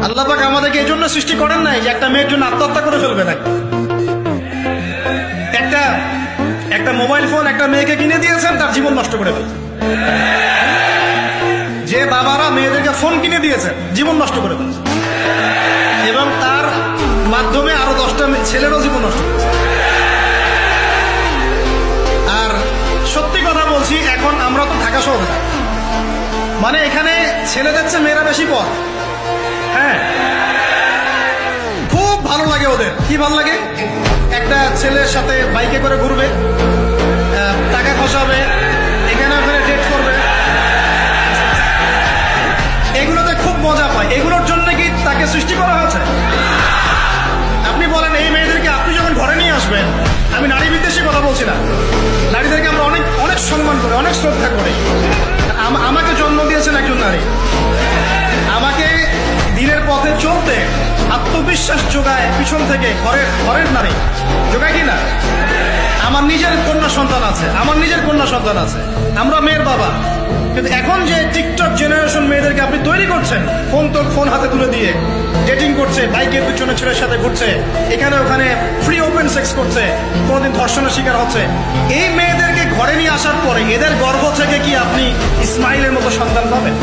আল্লাহ পাক আমাদেরকে এই জন্য সৃষ্টি করেন নাই যে একটা মেয়ের জন্য আত্মহত্যা করে ফেলবে নাকি। একটা একটা মোবাইল ফোন একটা মেয়েকে কিনে দিয়েছেন, তার জীবন নষ্ট করে ফেলছে। যে বাবারা মেয়েদেরকে ফোন কিনে দিয়েছেন, জীবন নষ্ট করে ফেলছে, এবং তার মাধ্যমে আরো 10টা ছেলেরও জীবন নষ্ট করেছে। আর সত্যি কথা বলছি, এখন আমরা তো ঢাকা শহরে থাকি, মানে এখানে ছেলেদের চেয়ে মেয়েরা বেশি পথ। হ্যাঁ, খুব ভালো লাগে ওদের। কি ভালো লাগে? একটা ছেলের সাথে বাইকে করে ঘুরবে, টাকা খসাবে, এখানে ওখানে ডেট করবে, এগুলোতে খুব মজা পায়। এগুলোর জন্য কি তাকে সৃষ্টি করা হয়েছে? আপনি বলেন, এই মেয়েদেরকে আপনি যখন ঘরে নিয়ে আসবেন, আমি নারী বিদ্বেষী কথা বলছি না, নারীদেরকে আমরা অনেক অনেক সম্মান করি, অনেক শ্রদ্ধা করি। আমাকে জন্ম দিয়েছেন একজন নারী, আমাকে দিনের পথে চলতে আত্মবিশ্বাস যোগায় পিছন থেকে, ঘরের নারী যোগায় কিনা? আমার নিজের কন্যা সন্তান আছে, আমরা মেয়ের বাবা। কিন্তু এখন যে টিকটক জেনারেশন মেয়েদেরকে আপনি তৈরি করছেন, ফোন হাতে তুলে দিয়ে ডেটিং করছে, বাইকের পিছনে ছেলের সাথে ঘুরছে, এখানে ওখানে ফ্রি ওপেন সেক্স করছে, কোনোদিন ধর্ষণের শিকার হচ্ছে, এই মেয়েদেরকে ঘরে নিয়ে আসার পরে এদের গর্ভ থেকে কি আপনি ইসমাইলের মতো সন্তান পাবেন?